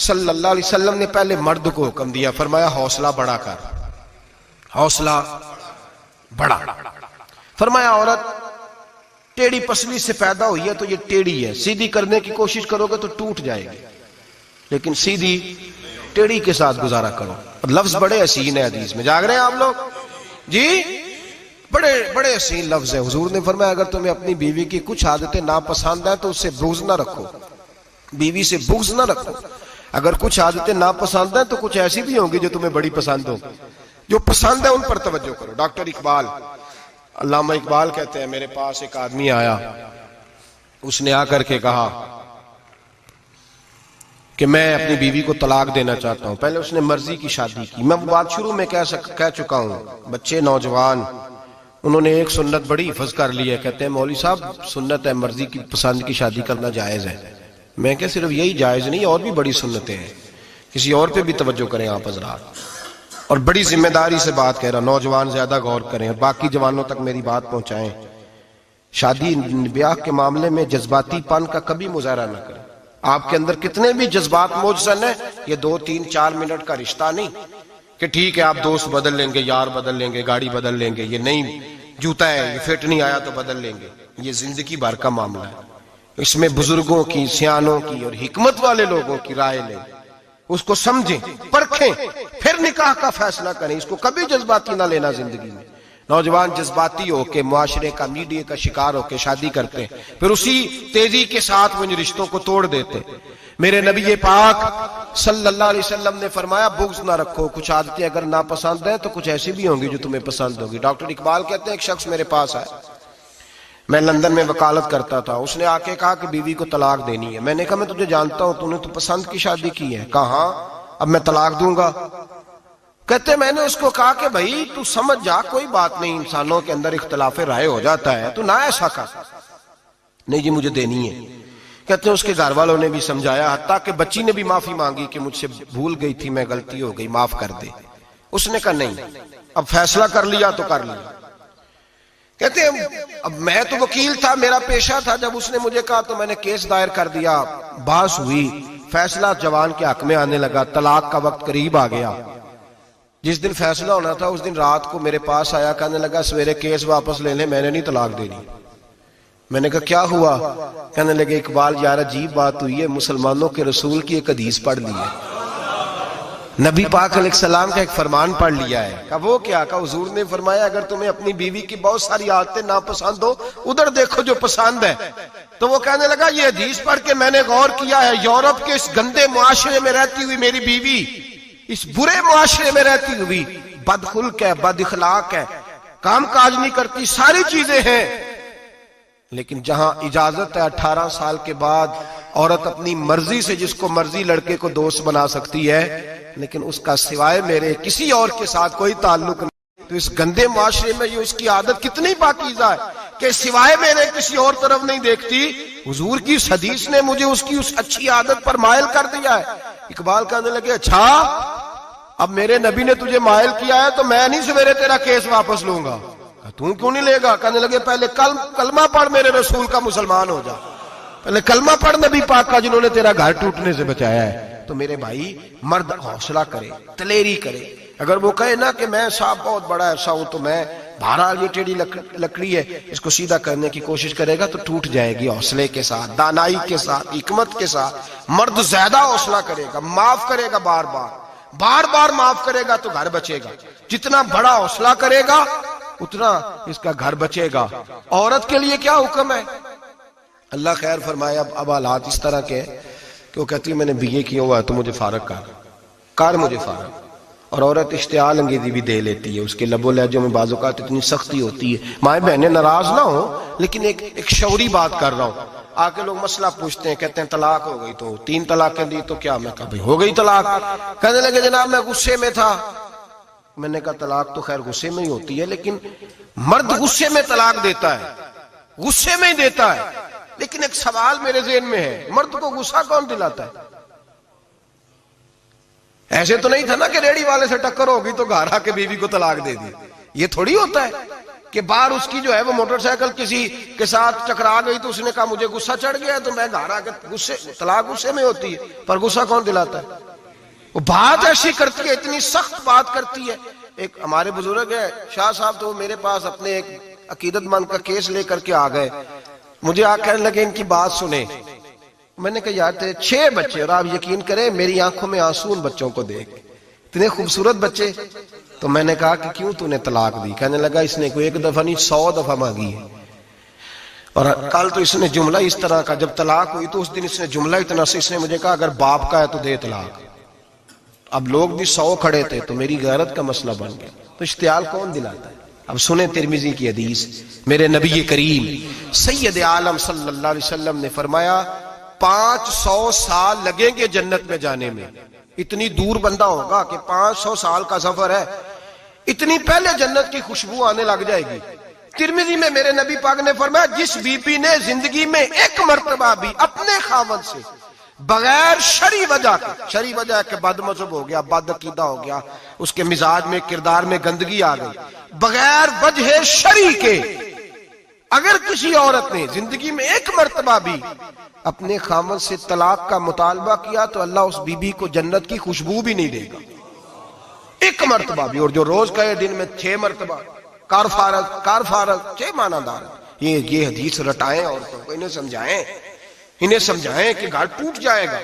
صلی اللہ علیہ وسلم نے پہلے مرد کو حکم دیا، فرمایا حوصلہ بڑا کر، حوصلہ بڑا۔ فرمایا عورت ٹیڑھی پسلی سے پیدا ہوئی ہے تو یہ ٹیڑھی ہے، سیدھی کرنے کی کوشش کرو گے تو ٹوٹ جائے گی، لیکن سیدھی ٹیڑھی کے ساتھ گزارا کرو۔ لفظ بڑے حسین ہیں حدیث میں، جاگ رہے ہیں آپ لوگ جی؟ بڑے حسین لفظ ہیں۔ حضور نے فرمایا اگر تمہیں اپنی بیوی کی کچھ عادتیں ناپسند ہیں تو اس سے بغض نہ رکھو، بیوی سے بغض نہ رکھو۔ اگر کچھ عادتیں ناپسند ہیں تو کچھ ایسی بھی ہوں گی جو تمہیں بڑی پسند ہو، جو پسند ہے ان پر توجہ کرو۔ ڈاکٹر اقبال، علامہ اقبال کہتے ہیں میرے پاس ایک آدمی آیا، اس نے آ کر کے کہا کہ میں اپنی بیوی کو طلاق دینا چاہتا ہوں۔ پہلے اس نے مرضی کی شادی کی، میں وہ بات شروع میں کہہ چکا ہوں، بچے نوجوان انہوں نے ایک سنت بڑی حفظ کر لی ہے، کہتے ہیں مولوی صاحب سنت ہے مرضی کی پسند کی شادی کرنا جائز ہے۔ میں کہ صرف یہی جائز نہیں، اور بھی بڑی سنتیں ہیں، کسی اور پہ بھی توجہ کریں آپ حضرات، اور بڑی ذمہ داری سے بات کہہ رہا، نوجوان زیادہ غور کریں اور باقی جوانوں تک میری بات پہنچائیں۔ شادی بیاہ کے معاملے میں جذباتی پن کا کبھی مظاہرہ نہ کریں۔ آپ کے اندر کتنے بھی جذبات موجزن ہیں، یہ 2 3 4 منٹ کا رشتہ نہیں کہ ٹھیک ہے آپ دوست بدل لیں گے، یار بدل لیں گے، گاڑی بدل لیں گے، یہ نہیں جوتا ہے یہ فٹ نہیں آیا تو بدل لیں گے، یہ زندگی بھر کا معاملہ ہے۔ اس میں بزرگوں کی، سیانوں کی اور حکمت والے لوگوں کی رائے لیں، اس کو سمجھیں، پرکھیں، پھر نکاح کا فیصلہ کریں۔ اس کو کبھی جذباتی نہ لینا زندگی میں۔ نوجوان جذباتی ہو کے معاشرے کا، میڈیا کا شکار ہو کے شادی کرتے ہیں، پھر اسی تیزی کے ساتھ وہ ان رشتوں کو توڑ دیتے۔ میرے نبی پاک صلی اللہ علیہ وسلم نے فرمایا بغض نہ رکھو، کچھ عادتیں اگر ناپسند ہیں تو کچھ ایسی بھی ہوں گی جو تمہیں پسند ہوگی۔ ڈاکٹر اقبال کہتے ہیں ایک شخص میرے پاس آیا، میں لندن میں وکالت کرتا تھا، اس نے آ کے کہا کہ بیوی کو طلاق دینی ہے۔ میں نے کہا میں تجھے جانتا ہوں، تو نے تو پسند کی شادی کی ہے۔ کہا ہاں، اب میں طلاق دوں گا؟ کہتے میں نے اس کو کہا کہ بھائی تو سمجھ جا، کوئی بات نہیں، انسانوں کے اندر اختلاف رائے ہو جاتا ہے، تو نہ ایسا کر۔ نہیں جی مجھے دینی ہے۔ کہتے ہیں اس کے گھر والوں نے بھی سمجھایا، حتیٰ کہ بچی نے بھی معافی مانگی کہ مجھ سے بھول گئی تھی میں، غلطی ہو گئی، معاف کر دے۔ اس نے کہا نہیں، اب فیصلہ کر لیا تو کر لیا۔ کہتے ہیں اب میں تو وکیل تھا، میرا پیشہ تھا، جب اس نے مجھے کہا تو میں نے کیس دائر کر دیا، بحث ہوئی، فیصلہ جوان کے حق میں آنے لگا، طلاق کا وقت قریب آ گیا۔ جس دن فیصلہ ہونا تھا اس دن رات کو میرے پاس آیا، کہنے لگا سویرے کیس واپس لے لیں، میں نے نہیں طلاق دینی۔ میں نے کہا کیا ہوا؟ کہنے لگے اقبال یار عجیب بات ہوئی ہے، مسلمانوں کے رسول کی ایک حدیث پڑھ لی ہے، نبی پاک علیہ السلام کا ایک فرمان پڑھ لیا ہے۔ کہا وہ کیا؟ کہا حضور نے فرمایا اگر تمہیں اپنی بیوی کی بہت ساری عادتیں ناپسند ہو، ادھر دیکھو جو پسند ہے۔ تو وہ کہنے لگا یہ حدیث پڑھ کے میں نے غور کیا ہے، یورپ کے اس گندے معاشرے میں رہتی ہوئی میری بیوی، اس برے معاشرے میں رہتی ہوئی بد خلق ہے، بد اخلاق ہے، کام کاج نہیں کرتی، ساری چیزیں ہیں، لیکن جہاں اجازت ہے 18 سال کے بعد عورت اپنی مرضی سے جس کو مرضی لڑکے کو دوست بنا سکتی ہے، لیکن اس کا سوائے میرے کسی اور کے ساتھ کوئی تعلق نہیں۔ تو اس گندے معاشرے میں یہ اس کی عادت کتنی پاکیزہ ہے کہ سوائے میرے کسی اور طرف نہیں دیکھتی۔ حضور کی اس حدیث نے مجھے اس کی اس اچھی عادت پر مائل کر دیا ہے۔ اقبال کہنے لگے اچھا اب میرے نبی نے تجھے مائل کیا ہے تو میں نہیں سویرے تیرا کیس واپس لوں گا۔ تم کیوں نہیں لے گا؟ کہنے لگے پہلے کلمہ پڑھ میرے رسول کا، مسلمان ہو جا، پہلے کلمہ پڑھ نبی پاک کا جنہوں نے تیرا گھر ٹوٹنے سے بچایا ہے۔ تو میرے بھائی مرد حوصلہ کرے، دلیری کرے۔ اگر وہ کہے نا کہ میں صاحب بہت بڑا ایسا ہوں تو میں بہرحال یہ ٹیڑھی لکڑی ہے اس کو سیدھا کرنے کی کوشش کرے گا تو ٹوٹ جائے گی۔ حوصلے کے ساتھ، دانائی کے ساتھ، حکمت کے ساتھ مرد زیادہ حوصلہ کرے گا، معاف کرے گا، بار بار معاف کرے گا تو گھر بچے گا۔ جتنا بڑا حوصلہ کرے گا اتنا اس کا گھر بچے گا۔ عورت کے لیے کیا حکم ہے؟ اللہ خیر فرمائے۔ اب حالات اس طرح کے کہ وہ کہتی ہے میں نے BA کیا ہوا ہے تو مجھے فارغ کر مجھے فارغ۔ اور عورت اشتعال انگیزی بھی دے لیتی ہے، اس کے لب و لہجوں میں بعض اوقات اتنی سختی ہوتی ہے، مائیں بہنیں ناراض نہ ہو، لیکن ایک شعوری بات کر رہا ہوں۔ آ کے لوگ مسئلہ پوچھتے ہیں، کہتے ہیں طلاق ہو گئی تو 3 طلاقیں دی تو کیا؟ میں کہا بھائی ہو گئی طلاق۔ کہنے لگے جناب میں غصے میں تھا۔ میں نے کہا طلاق تو خیر غصے میں ہی ہوتی ہے، لیکن مرد غصے میں طلاق دیتا ہے، غصے میں ہی دیتا ہے، لیکن ایک سوال میرے ذہن میں ہے، مرد کو غصہ کون دلاتا ہے؟ ایسے تو نہیں تھا نا کہ ریڑی والے سے ٹکر ہوگی تو گھر آ کے بیوی کو طلاق دے دی، یہ تھوڑی ہوتا ہے۔ کہ باہر اس کی جو ہے وہ موٹر سائیکل کسی کے ساتھ ٹکرا گئی تو اس نے کہا مجھے غصہ چڑھ گیا تو میں گھر آ کے طلاق غصے میں ہوتی ہے، پر غصہ کون دلاتا ہے؟ وہ بات ایسی کرتی ہے، اتنی سخت بات کرتی ہے. ایک ہمارے بزرگ ہے شاہ صاحب، تو میرے پاس اپنے ایک عقیدت مند کا کیس لے کر کے آ گئے. مجھے آ کہنے لگے ان کی بات سنیں. میں نے کہا یار تیرے 6 بچے، اور آپ یقین کریں میری آنکھوں میں آنسو ان بچوں کو دیکھ، اتنے خوبصورت بچے. تو میں نے کہا کہ کیوں تو نے طلاق دی؟ کہنے لگا اس نے کوئی 1 دفعہ نہیں 100 دفعہ مانگی ہے. اور کل تو اس نے جملہ اس طرح کا، جب طلاق ہوئی تو اس دن اس نے جملہ اتنا سے، اس نے مجھے کہا اگر باپ کا ہے تو دے طلاق. اب لوگ بھی 100 کھڑے تھے تو میری غیرت کا مسئلہ بن گیا. تو اشتعال کون دلاتا ہے؟ اب سنیں ترمذی کی حدیث. میرے نبی کریم سید عالم صلی اللہ علیہ وسلم نے فرمایا 500 سال لگیں گے جنت میں جانے میں. اتنی دور بندہ ہوگا کہ 500 سال کا سفر ہے، اتنی پہلے جنت کی خوشبو آنے لگ جائے گی. ترمذی میں میرے نبی پاک نے فرمایا جس بی بی نے زندگی میں 1 مرتبہ بھی اپنے خاوند سے بغیر شرعی وجہ کے، شرعی وجہ کہ بد مذہب ہو گیا، بد عقیدہ ہو گیا، اس کے مزاج میں کردار میں گندگی آ گئی، بغیر وجہ شرعی کے اگر کسی عورت نے زندگی میں 1 مرتبہ بھی اپنے خاوند سے طلاق کا مطالبہ کیا تو اللہ اس بی بی کو جنت کی خوشبو بھی نہیں دے گا. 1 مرتبہ بھی. اور جو روز کہے دن میں 6 مرتبہ کار فارغ 6 معنی دار. یہ حدیث رٹائیں عورتوں کو، انہیں سمجھائیں کہ گھر ٹوٹ جائے گا.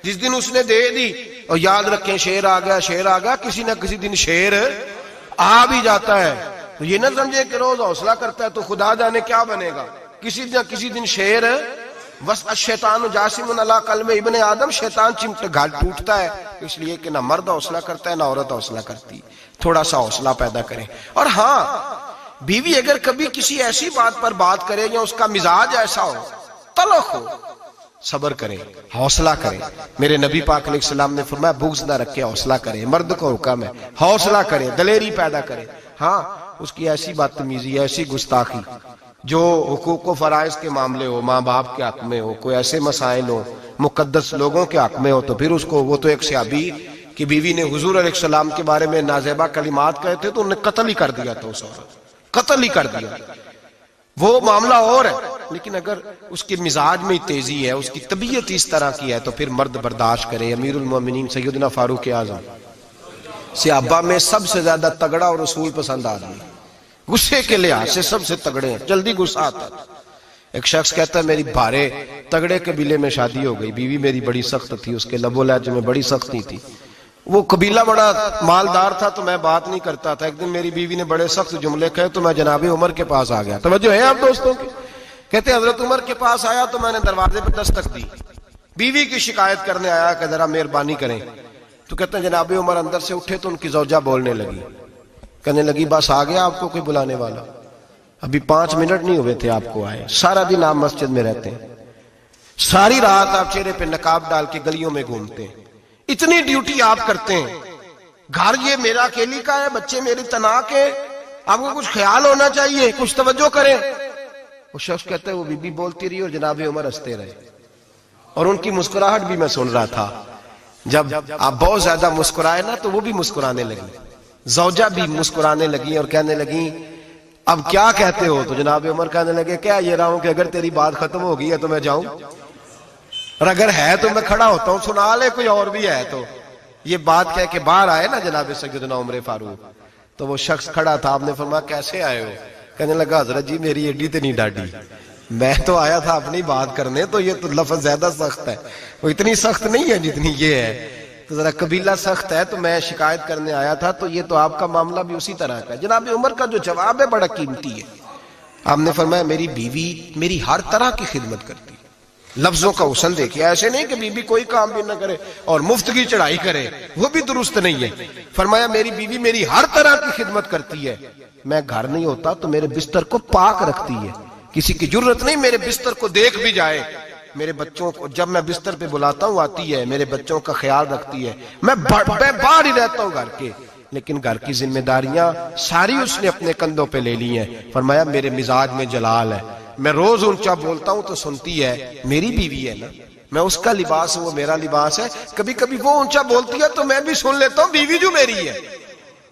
جس دن اس نے دے دی، اور یاد رکھیں شیر آ گیا، کسی نہ کسی دن شیر آ بھی جاتا ہے. تو یہ نہ سمجھے کہ روز حوصلہ کرتا ہے تو خدا جانے کیا بنے گا. کسی نہ کسی دن شیر بس الشیطان جاسم علی قلب ابن آدم، شیطان چمٹ گھر ٹوٹتا ہے. اس لیے کہ نہ مرد حوصلہ کرتا ہے نہ عورت حوصلہ کرتی. تھوڑا سا حوصلہ پیدا کریں. اور ہاں بیوی اگر کبھی کسی ایسی بات پر بات کرے یا اس کا مزاج ایسا ہو، تلخ ہو، صبر کریں، حوصلہ کریں. میرے نبی پاک علیہ السلام نے فرمایا بغض نہ رکھے، حوصلہ کریں. مرد کو حکم ہے حوصلہ کریں، دلیری پیدا کریں. ہاں اس کی ایسی بدتمیزی، ایسی گستاخی جو حقوق و فرائض کے معاملے ہو، ماں باپ کے حق میں ہو، کوئی ایسے مسائل ہو مقدس لوگوں کے حق میں ہو، تو پھر اس کو، وہ تو ایک صحابی کی بیوی نے حضور علیہ السلام کے بارے میں نازیبا کلمات کہے تھے تو انہیں قتل ہی کر دیا تھا. اس عورت قتل ہی کر دیا. وہ معاملہ اور ہے، لیکن اگر اس کے مزاج میں تیزی ہے، اس کی طبیعت اس طرح کی ہے تو پھر مرد برداشت کرے. امیر المومنین سیدنا فاروق اعظم صحابہ میں سب سے زیادہ تگڑا اور اصول پسند آدمی، غصے کے لحاظ سے سب سے تگڑے ہیں، جلدی غصہ آتا تھا. ایک شخص کہتا ہے میری بھارے تگڑے قبیلے میں شادی ہو گئی، بیوی میری بڑی سخت تھی، اس کے لب و لہجے میں بڑی سختی تھی. وہ قبیلہ بڑا مالدار تھا تو میں بات نہیں کرتا تھا. ایک دن میری بیوی نے بڑے سخت جملے کہے تو میں جناب عمر کے پاس آ گیا. توجہ ہے آپ دوستوں کی؟ کہتے ہیں حضرت عمر کے پاس آیا تو میں نے دروازے پہ دستک دی، بیوی کی شکایت کرنے آیا کہ ذرا مہربانی کریں. تو کہتے ہیں جناب عمر اندر سے اٹھے تو ان کی زوجہ بولنے لگی، کہنے لگی بس آ گیا آپ کو کوئی بلانے والا؟ ابھی 5 منٹ نہیں ہوئے تھے آپ کو آئے. سارا دن آپ مسجد میں رہتے ہیں، ساری رات آپ چہرے پہ نقاب ڈال کے گلیوں میں گھومتے ہیں، اتنی ڈیوٹی آپ کرتے ہیں، گھر یہ میرا اکیلی کا ہے، بچے میری تنہا کے، آپ کو کچھ خیال ہونا چاہیے، کچھ توجہ کریں. وہ شخص کہتا ہے وہ بی بی بولتی رہی اور جناب عمر ہنستے رہے، اور ان کی مسکراہٹ بھی میں سن رہا تھا. جب آپ بہت زیادہ مسکرائے نا تو وہ بھی مسکرانے لگی، زوجہ بھی مسکرانے لگی اور کہنے لگی اب کیا کہتے ہو؟ تو جناب عمر کہنے لگے کیا یہ رہا ہوں کہ اگر تیری بات ختم ہو گئی ہے تو میں جاؤں، اور اگر ہے تو میں کھڑا ہوتا ہوں، سنا لے کوئی اور بھی ہے تو. یہ بات کہہ کے باہر آئے نا جناب سیدنا عمر فاروق، تو وہ شخص کھڑا تھا. آپ نے فرمایا کیسے آئے ہو؟ کہنے لگا حضرت جی میری ایڈی تے نہیں ڈاڈی، میں تو آیا تھا اپنی بات کرنے، تو یہ تو لفظ زیادہ سخت ہے، وہ اتنی سخت نہیں ہے جتنی یہ ہے، تو ذرا قبیلہ سخت ہے تو میں شکایت کرنے آیا تھا. تو یہ تو آپ کا معاملہ بھی اسی طرح کا. جناب عمر کا جو جواب ہے بڑا قیمتی ہے. آپ نے فرمایا میری بیوی میری ہر طرح کی خدمت کرتی. لفظوں کا حسن دیکھیں، ایسے نہیں کہ بیوی کوئی کام بھی نہ کرے اور مفت کی چڑھائی کرے، وہ بھی درست نہیں ہے. فرمایا میری بیوی میری ہر طرح کی خدمت کرتی ہے، میں گھر نہیں ہوتا تو میرے بستر کو پاک رکھتی ہے، کسی کی ضرورت نہیں میرے بستر کو دیکھ بھی جائے. میرے بچوں کو جب میں بستر پہ بلاتا ہوں آتی ہے، میرے بچوں کا خیال رکھتی ہے. میں باہر ہی رہتا ہوں گھر کے، لیکن گھر کی ذمہ داریاں ساری اس نے اپنے کندھوں پہ لے لی ہیں. فرمایا میرے مزاج میں جلال ہے، میں روز اونچا بولتا ہوں تو سنتی ہے، میری بیوی ہے نا، میں اس کا لباس ہوں وہ میرا لباس ہے. کبھی کبھی وہ اونچا بولتی ہے تو میں بھی سن لیتا ہوں، بیوی جو میری ہے،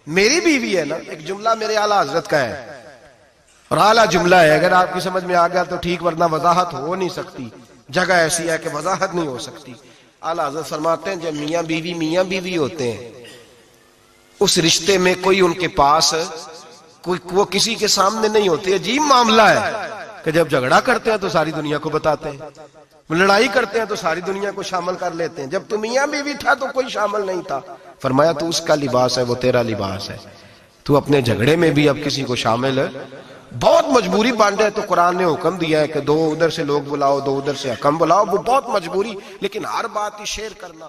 میری بیوی ہے نا. ایک جملہ میرے اعلیٰ حضرت کا ہے اور اعلیٰ جملہ ہے، اگر آپ کی سمجھ میں آ گیا تو ٹھیک، ورنہ وضاحت ہو نہیں سکتی، جگہ ایسی ہے کہ وضاحت نہیں ہو سکتی۔ اعلیٰ حضرت فرماتے ہیں جب میاں بیوی ہوتے ہیں، اس رشتے میں کوئی ان کے پاس وہ کسی کے سامنے نہیں ہوتے۔ عجیب معاملہ ہے کہ جب جھگڑا کرتے ہیں تو ساری دنیا کو بتاتے ہیں، لڑائی کرتے ہیں تو ساری دنیا کو شامل کر لیتے ہیں، جب تو میاں بیوی تھا تو کوئی شامل نہیں تھا۔ فرمایا تو اس کا لباس ہے، وہ تیرا لباس ہے، تو اپنے جھگڑے میں بھی اب کسی کو شامل بہت مجبوری باندھے تو قرآن نے حکم دیا ہے کہ دو ادھر سے لوگ بلاؤ، دو ادھر سے حکم بلاؤ، وہ بہت مجبوری، لیکن ہر بات ہی شیئر کرنا